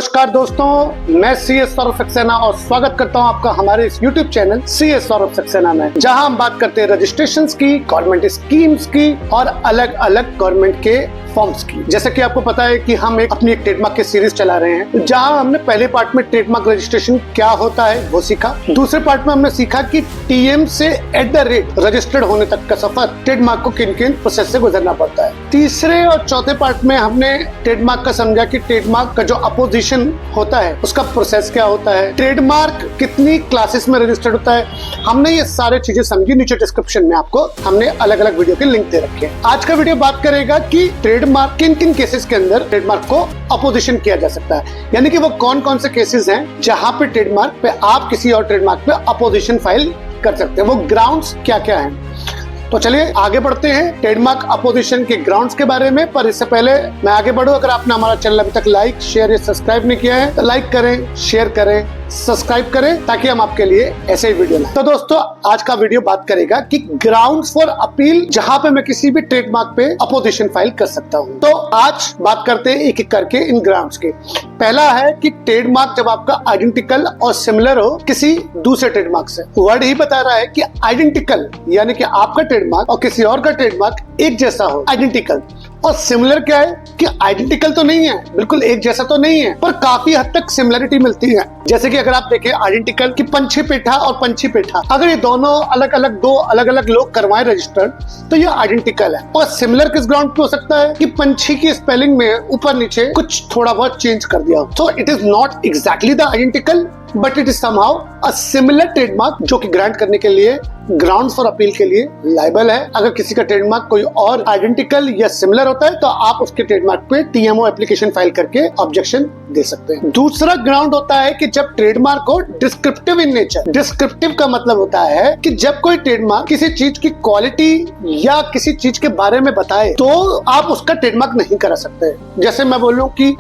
नमस्कार दोस्तों, मैं सीएस सौरभ सक्सेना और स्वागत करता हूं आपका हमारे इस YouTube channel CS Saurabh Saxena में, जहां हम बात करते हैं रजिस्ट्रेशंस की, गवर्नमेंट स्कीम्स की और अलग अलग गवर्नमेंट के फॉर्म्स की। जैसे कि आपको पता है कि हम अपनी एक ट्रेडमार्क की सीरीज चला रहे हैं, जहां हमने पहले पार्ट में ट्रेडमार्क रजिस्ट्रेशन क्या होता है वो सीखा। दूसरे पार्ट में हमने सीखा कि टीएम से @ रजिस्टर्ड होने तक का सफर ट्रेडमार्क को किन किन प्रोसेस से गुजरना पड़ता है। तीसरे और चौथे पार्ट में हमने ट्रेडमार्क का समझा कि ट्रेडमार्क का जो अपोजिशन होता है उसका प्रोसेस क्या होता है, ट्रेडमार्क कितनी क्लासेस में रजिस्टर्ड होता है। हमने ये सारे चीजें समझी। नीचे डिस्क्रिप्शन में आपको हमने अलग अलग वीडियो के लिंक दे रखे हैं। आज का वीडियो बात करेगा कि ट्रेडमार्क किन किन केसेस के अंदर ट्रेडमार्क को अपोजिशन किया जा सकता है, यानी कि वो कौन कौन से केसेस हैं जहां पे ट्रेडमार्क पे आप किसी और ट्रेडमार्क पे अपोजिशन फाइल कर सकते हैं, वो ग्राउंड्स क्या क्या हैं। तो चलिए आगे बढ़ते हैं ट्रेडमार्क अपोजिशन के ग्राउंड्स के बारे में। पर इससे पहले मैं आगे बढ़ूं, अगर आपने हमारा चैनल अभी तक लाइक शेयर या सब्सक्राइब नहीं किया है तो लाइक करें, शेयर करें, सब्सक्राइब करें, ताकि हम आपके लिए ऐसे ही वीडियो लाएं। तो दोस्तों, आज का वीडियो बात करेगा कि ग्राउंड्स फॉर अपील जहां पे मैं किसी भी ट्रेडमार्क पे अपोजिशन फाइल कर सकता हूं। तो आज बात करते हैं एक एक करके इन ग्राउंड्स के। पहला है कि ट्रेडमार्क जब आपका आइडेंटिकल और सिमिलर हो किसी दूसरे ट्रेडमार्क से। वर्ड ही बता रहा है कि आइडेंटिकल, यानी कि आपका ट्रेडमार्क और किसी और का ट्रेडमार्क एक जैसा हो, आइडेंटिकल। और सिमिलर क्या है कि आइडेंटिकल तो नहीं है, बिल्कुल एक जैसा तो नहीं है, पर काफी हद तक सिमिलरिटी मिलती है। जैसे कि अगर आप देखें आइडेंटिकल कि पंछी पेठा और पंछी पेठा, अगर ये दोनों अलग अलग दो अलग अलग लोग करवाएं रजिस्टर्ड तो ये आइडेंटिकल है। और सिमिलर किस ग्राउंड पे हो सकता है कि पंछी की स्पेलिंग में ऊपर नीचे कुछ थोड़ा बहुत चेंज कर दिया हो। So it is not exactly the identical but it is somehow a similar trademark, जो कि ग्रांट करने के लिए ग्राउंड फॉर अपील के लिए लायबल है। अगर किसी का ट्रेडमार्क कोई और आइडेंटिकल या सिमिलर होता है तो आप उसके ट्रेडमार्क पे टीएमओ एप्लीकेशन फाइल करके ऑब्जेक्शन दे सकते हैं। दूसरा ग्राउंड होता है कि जब ट्रेडमार्क हो डिस्क्रिप्टिव इन नेचर। डिस्क्रिप्टिव का मतलब होता है कि जब कोई ट्रेडमार्क किसी चीज की क्वालिटी या किसी चीज के बारे में बताए तो आप उसका ट्रेडमार्क नहीं करा सकते। जैसे मैं बोलूं कि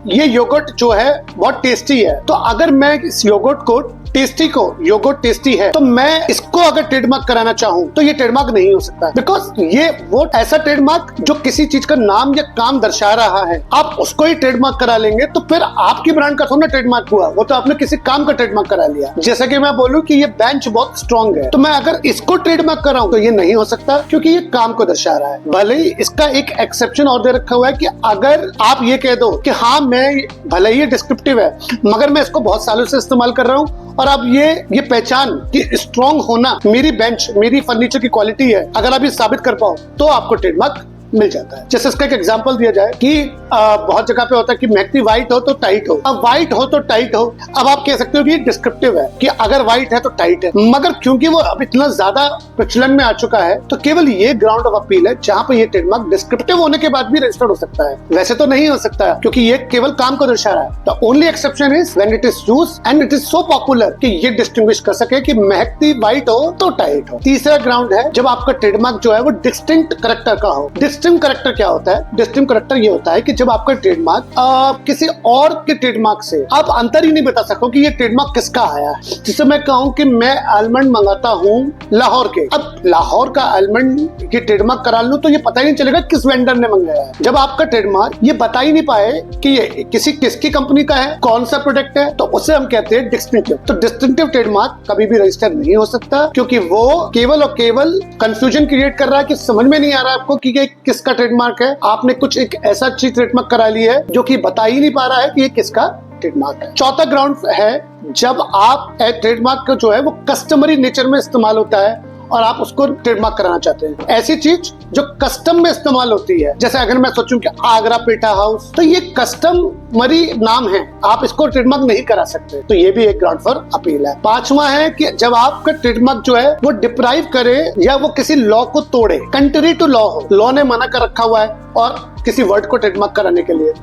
ये योगर्ट जो है बहुत टेस्टी है, तो अगर मैं इस योगर्ट को टेस्टी को योगर्ट टेस्टी है तो मैं इसको अगर ट्रेडमार्क कराना चाहूं तो ये ट्रेडमार्क नहीं हो सकता, बिकॉज ये वो ऐसा ट्रेडमार्क जो किसी चीज का नाम या काम दर्शा रहा है, आप उसको ही ट्रेडमार्क करा लेंगे तो फिर आपकी ब्रांड का थोड़ा ट्रेडमार्क हुआ, वो तो आपने किसी काम का ट्रेडमार्क करा लिया। जैसे कि मैं बोलूं कि ये बेंच बहुत स्ट्रॉन्ग है, तो मैं अगर इसको ट्रेडमार्क कराऊं तो ये नहीं हो सकता, क्योंकि ये काम को दर्शा रहा है। भले ही इसका एक एक्सेप्शन और दे रखा हुआ है कि अगर आप ये कह दो कि हाँ मैं भले ही डिस्क्रिप्टिव है मगर मैं इसको बहुत सालों से इस्तेमाल कर रहा हूँ और अब ये पहचान कि स्ट्रॉन्ग होना मेरी बेंच मेरी फर्नीचर की क्वालिटी है, अगर आप ये साबित कर पाओ तो आपको ट्रेडमार्क मिल जाता है। जैसे इसका एक एग्जांपल दिया जाए कि बहुत जगह पे होता है कि महकती व्हाइट हो तो टाइट हो। अब व्हाइट हो तो टाइट हो, अब आप कह सकते हो कि डिस्क्रिप्टिव है कि अगर व्हाइट है तो टाइट है, मगर क्योंकि वो अब इतना ज्यादा प्रचलन में आ चुका है तो केवल ये ग्राउंड ऑफ अपील है जहां पे ये ट्रेडमार्क डिस्क्रिप्टिव होने के बाद भी रजिस्टर्ड हो सकता है। वैसे तो नहीं हो सकता है क्योंकि ये केवल काम को दर्शा रहा है। The only exception is when it is used and it is so popular कि ये डिस्टिंग्विश कर सके कि महकती व्हाइट हो तो टाइट हो। तीसरा ग्राउंड है जब आपका ट्रेडमार्क जो है वो डिस्टिंक्ट कैरेक्टर का हो। डिस्टिंक्ट कैरेक्टर क्या होता है? डिस्टिंक्ट कैरेक्टर ये होता है कि जब आपका ट्रेडमार्क किसी और के ट्रेडमार्क से आप अंतर ही नहीं बता सको कि ये ट्रेडमार्क किसका आया है। जैसे मैं कहूं कि मैं आलमंड मंगाता हूं लाहौर के, अब लाहौर का आलमंड की ट्रेडमार्क करा लूं तो ये पता ही नहीं चलेगा किस वेंडर ने मंगाया है। जब आपका ट्रेडमार्क ये बता ही नहीं पाए कि ये किसकी कंपनी का है, कौन सा प्रोडक्ट है, तो उसे हम कहते हैं डिस्टिंक्टिव। तो डिस्टिंक्टिव ट्रेडमार्क कभी भी रजिस्टर नहीं हो सकता, क्योंकि वो केवल और केवल कंफ्यूजन क्रिएट कर रहा है कि समझ में नहीं आ रहा आपको कि ये किसका ट्रेडमार्क है। आपने कुछ एक ऐसा चीज ट्रेडमार्क करा ली है जो कि बता ही नहीं पा रहा है कि ये किसका ट्रेडमार्क है। चौथा ग्राउंड है जब आप ट्रेडमार्क का जो है वो कस्टमरी नेचर में इस्तेमाल होता है और आप उसको ट्रेडमार्क कराना चाहते हैं। ऐसी चीज जो कस्टम में इस्तेमाल होती है, जैसे अगर मैं सोचूं कि आगरा पेठा हाउस, तो ये कस्टमरी नाम है, आप इसको ट्रेडमार्क नहीं करा सकते, तो ये भी एक ग्राउंड फॉर अपील है। पांचवा है कि जब आपका ट्रेडमार्क जो है वो डिप्राइव करे या वो किसी लॉ को तोड़े, कंट्री टू लॉ हो, लॉ ने मना कर रखा हुआ है और किसी वर्ड को ट्रेडमार्क कराने के लिए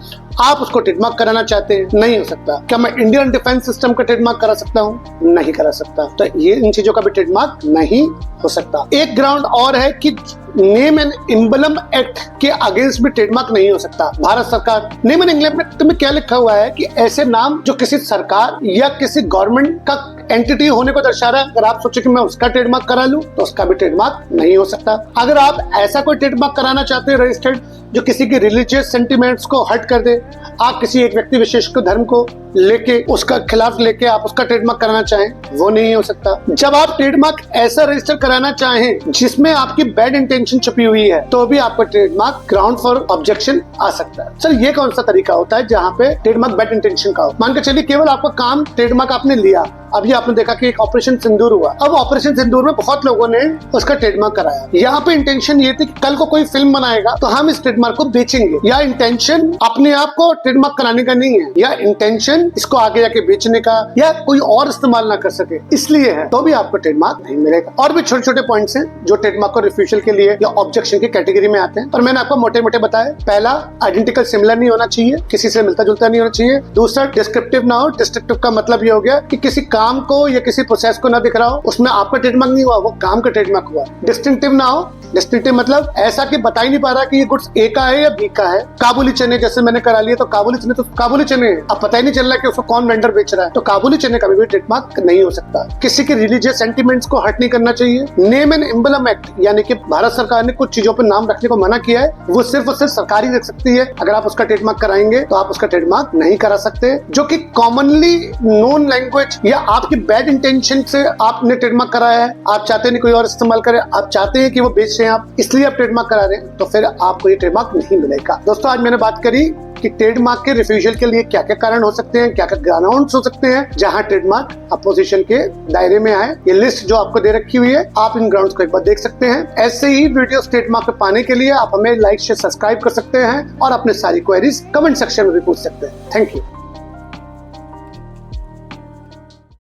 आप उसको ट्रेडमार्क कराना चाहते हैं, नहीं हो सकता। क्या मैं इंडियन डिफेंस सिस्टम का ट्रेडमार्क करा सकता हूँ? नहीं करा सकता। तो ये इन चीजों का भी ट्रेडमार्क नहीं हो सकता। एक ग्राउंड और है कि नेम एंड एम्बलम एक्ट के अगेंस्ट भी ट्रेडमार्क नहीं हो सकता। भारत सरकार नेम एंड एम्बलम एक्ट में क्या लिखा हुआ है कि ऐसे नाम जो किसी सरकार या किसी गवर्नमेंट का एंटिटी होने को दर्शा रहा है। अगर आप सोचे कि मैं उसका ट्रेडमार्क करा लूं तो उसका भी ट्रेडमार्क नहीं हो सकता। अगर आप ऐसा कोई ट्रेडमार्क कराना चाहते हैं रजिस्टर्ड जो किसी की रिलीजियस सेंटिमेंट्स को हर्ट कर दे, आप किसी एक व्यक्ति विशेष को धर्म को लेके उसका खिलाफ लेके आप उसका ट्रेडमार्क कराना चाहें, वो नहीं हो सकता। जब आप ट्रेडमार्क ऐसा रजिस्टर कराना चाहें जिसमें आपकी बैड इंटेंशन छुपी हुई है, तो भी आपका ट्रेडमार्क ग्राउंड फॉर ऑब्जेक्शन आ सकता है। सर ये कौन सा तरीका होता है जहाँ पे ट्रेडमार्क बैड इंटेंशन का हो? मान के चलिए केवल आपका काम ट्रेडमार्क आपने लिया, अभी आपने देखा कि एक ऑपरेशन सिंदूर हुआ, अब ऑपरेशन सिंदूर में बहुत लोगों ने उसका ट्रेडमार्क कराया। यहाँ पे इंटेंशन ये थी कि कल को कोई फिल्म बनाएगा तो हम इस ट्रेडमार्क को बेचेंगे, या इंटेंशन अपने आप को ट्रेडमार्क कराने का नहीं है, या इंटेंशन इसको आगे जाके बेचने का या कोई और इस्तेमाल ना कर सके इसलिए है, तो भी आपको ट्रेडमार्क नहीं मिलेगा। और भी छोटे छोटे पॉइंट्स हैं जो ट्रेडमार्क को रिफ्यूजल के लिए या ऑब्जेक्शन की कैटेगरी में आते हैं, और मैंने आपको मोटे मोटे बताया। पहला, आइडेंटिकल सिमिलर नहीं होना चाहिए, किसी से मिलता जुलता नहीं होना चाहिए। दूसरा, डिस्क्रिप्टिव ना हो। डिस्क्रिप्टिव का मतलब ये हो गया कि किसी काम को या किसी प्रोसेस को ना दिख रहा हो, उसमें आपका ट्रेडमार्क नहीं हुआ, वो काम का ट्रेडमार्क हुआ। डिस्टिंक्टिव ना हो। डिस्टिंक्टिव मतलब ऐसा कि बता ही नहीं पा रहा कि ये गुड्स ए का है या बी का है। काबुली चने जैसे मैंने करा लिए तो काबुली चने तो काबुली चने हैं, अब पता ही नहीं चल रहा कि उसको कौन वेंडर बेच रहा है, तो काबुली चने का भी ट्रेडमार्क नहीं हो सकता। किसी के रिलीजियस सेंटिमेंट्स को हर्ट नहीं करना चाहिए। नेम एंड एम्बलम एक्ट, यानी कि भारत सरकार ने कुछ चीजों पर नाम रखने को मना किया है, वो सिर्फ और सिर्फ सरकार ही रख सकती है। अगर आप उसका ट्रेडमार्क कराएंगे तो आप उसका ट्रेडमार्क नहीं करा सकते। जो कि कॉमनली नोन लैंग्वेज या आपकी बैड इंटेंशन से आपने ट्रेडमार्क कराया है, आप चाहते नहीं कोई और इस्तेमाल करे, आप चाहते हैं कि वो बेच रहे हैं आप, इसलिए आप ट्रेडमार्क करा रहे हैं, तो फिर आपको ये ट्रेडमार्क नहीं मिलेगा। दोस्तों, आज मैंने बात करी कि ट्रेडमार्क के रिफ्यूजल के लिए क्या क्या कारण हो सकते हैं, क्या क्या ग्राउंड्स हो सकते हैं जहां ट्रेडमार्क अपोजिशन के दायरे में आए। ये लिस्ट जो आपको दे रखी हुई है, आप इन ग्राउंड्स को एक बार देख सकते हैं। ऐसे ही वीडियो ट्रेडमार्क पे पाने के लिए आप हमें लाइक शेयर सब्सक्राइब कर सकते हैं और अपने सारी क्वेरीज कमेंट सेक्शन में भी पूछ सकते हैं। Thank you.